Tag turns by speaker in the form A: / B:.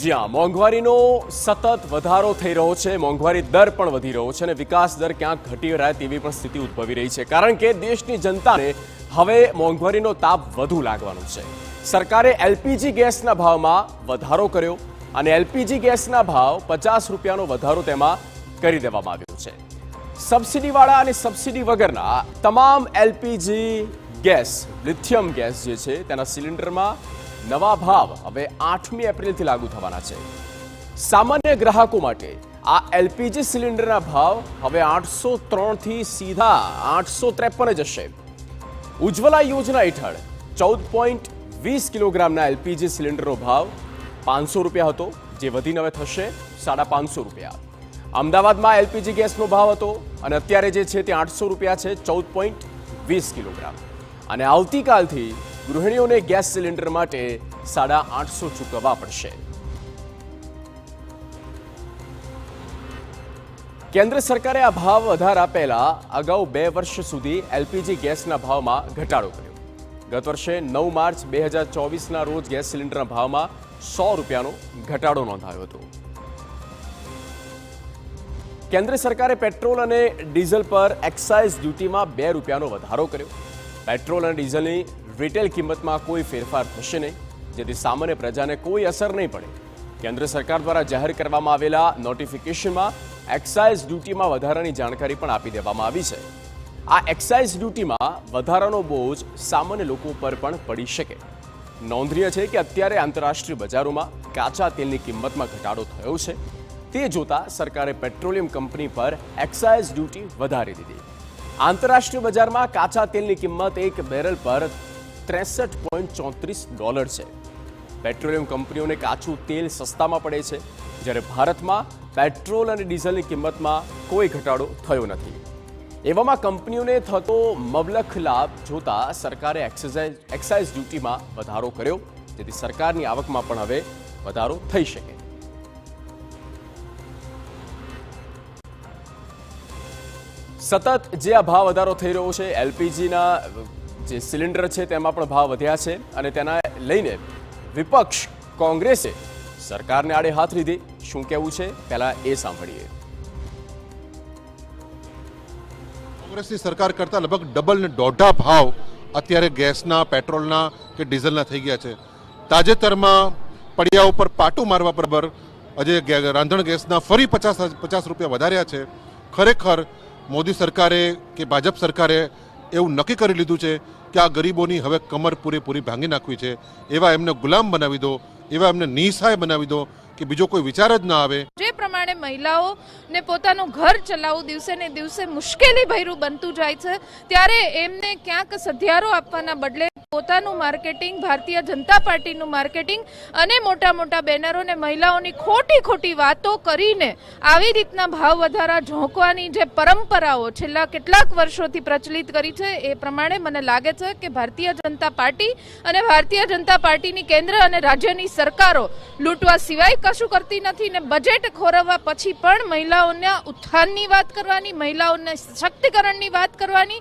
A: જ્યાં મોંઘવારીનો સતત વધારો થઈ રહ્યો છે, મોંઘવારી દર પણ વધી રહ્યો છે અને વિકાસ દર ક્યાંક ઘટી રહ્યા તેવી પણ સ્થિતિ ઉદ્ભવી રહી છે, કારણ કે દેશની જનતાને હવે મોંઘવારીનો તાપ વધુ લાગવાનો છે। સરકારે એલપીજી ગેસના ભાવમાં વધારો કર્યો અને એલપીજી ગેસના ભાવ 50 રૂપિયાનો વધારો તેમાં કરી દેવામાં આવ્યો છે। સબસિડીવાળા અને સબસિડી વગરના તમામ એલપીજી ગેસ, લિથિયમ ગેસ જે છે તેના સિલિન્ડરમાં નવા ભાવ હવે 8મી એપ્રિલથી લાગુ થવાના છે। સામાન્ય ગ્રાહકો માટે આ એલપીજી સિલિન્ડરના ભાવ હવે 803 થી સીધા 853 જશે। ઉજ્જવલા યોજના હેઠળ 14.20 કિલોગ્રામના એલપીજી સિલિન્ડરનો ભાવ 500 રૂપિયા હતો, જે વધીને હવે થશે 550 રૂપિયા। અમદાવાદમાં એલપીજી ગેસનો ભાવ હતો અને અત્યારે જે છે તે 800 રૂપિયા છે 14.20 કિલોગ્રામ, અને આવતીકાલથી ગૃહિણીઓને ગેસ સિલિન્ડર માટે 850 ચૂકવવા પડશે। કેન્દ્ર સરકારે આ ભાવ વધારા પહેલા અગાઉ 2 વર્ષ સુધી એલપીજી ગેસના ભાવમાં ઘટાડો કર્યો। ગત વર્ષે 9 માર્ચ 2024ના રોજ ગેસ સિલિન્ડરના ભાવમાં 100 રૂપિયાનો ઘટાડો નોંધાયો હતો। કેન્દ્ર સરકારે પેટ્રોલ અને ડીઝલ પર એક્સાઇઝ ડ્યુટીમાં 2 રૂપિયાનો વધારો કર્યો। પેટ્રોલ અને ડીઝલની રિટેલ કિંમતમાં કોઈ ફેરફાર થશે નહીં, જેથી સામાન્ય પ્રજાને કોઈ અસર નહીં પડે। કેન્દ્ર સરકાર દ્વારા જાહેર કરવામાં આવેલા નોટિફિકેશનમાં એક્સાઇઝ ડ્યુટીમાં વધારાની જાણકારી પણ આપી દેવામાં આવી છે। આ એક્સાઇઝ ડ્યુટીમાં વધારાનો બોજ સામાન્ય લોકો પર પણ પડી શકે। નોંધનીય છે કે અત્યારે આંતરરાષ્ટ્રીય બજારોમાં કાચા તેલની કિંમતમાં ઘટાડો થયો છે, તે જોતા સરકારે પેટ્રોલિયમ કંપની પર એક્સાઇઝ ડ્યુટી વધારી દીધી। આંતરરાષ્ટ્રીય બજારમાં કાચા તેલની કિંમત એક બેરલ પર $63.34 છે। પેટ્રોલિયમ કંપનીઓને કાચું તેલ સસ્તામાં પડે છે, જ્યારે ભારતમાં પેટ્રોલ અને ડીઝલની કિંમતમાં કોઈ ઘટાડો થયો નથી। એવામાં કંપનીઓને થતો મબલખ લાભ જોતા સરકારે એક્સાઇઝ ડ્યુટીમાં વધારો કર્યો, જેથી સરકારની આવકમાં પણ હવે વધારો થઈ શકે। સતત જે આ ભાવ વધારો થઈ રહ્યો છે, એલપીજીના જે સિલિન્ડર છે તેમાં પણ ભાવ વધ્યા છે અને તેના લઈને વિપક્ષ કોંગ્રેસે સરકારને આડે હાથ લીધી। શું કહેવું છે, પહેલા એ સાંભળીએ।
B: કોંગ્રેસની સરકાર કરતા લગભગ ડબલ ને દોઢા ભાવ અત્યારે ગેસના, પેટ્રોલના કે ડીઝલના થઈ ગયા છે। તાજેતરમાં પડિયા ઉપર પાટું મારવા બરાબર આજે રાંધણ ગેસના ફરી 50 રૂપિયા વધાર્યા છે। ખરેખર મોદી સરકારે કે ભાજપ સરકારે એવું નક્કી કરી લીધું છે કે આ ગરીબોની હવે કમર પૂરેપૂરી ભાંગી નાખવી છે। એવા એમને ગુલામ બનાવી દો, એવા એમને નિસહાય બનાવી દો કે બીજો કોઈ વિચાર જ ના આવે।
C: જે પ્રમાણે મહિલાઓને પોતાનું ઘર ચલાવવું દિવસે ને દિવસે મુશ્કેલી ભર્યું બનતું જાય છે, ત્યારે એમને ક્યાંક સધિયારો આપવાના બદલે પોતાનું માર્કેટિંગ, ભારતીય જનતા પાર્ટીનું માર્કેટિંગ અને મોટા મોટા બેનરોને મહિલાઓની ખોટી વાતો કરીને આવી રીતના ભાવ વધારા ઝોંકવાની જે પરંપરાઓ છેલ્લા કેટલાક વર્ષોથી પ્રચલિત કરી છે, એ પ્રમાણે મને લાગે છે કે ભારતીય જનતા પાર્ટી અને ભારતીય જનતા પાર્ટીની કેન્દ્ર અને રાજ્યની સરકારો લૂંટવા સિવાય કશું કરતી નથી ને બજેટ ખોરવવા પછી પણ મહિલાઓના ઉત્થાનની વાત કરવાની, મહિલાઓના સશક્તિકરણની વાત કરવાની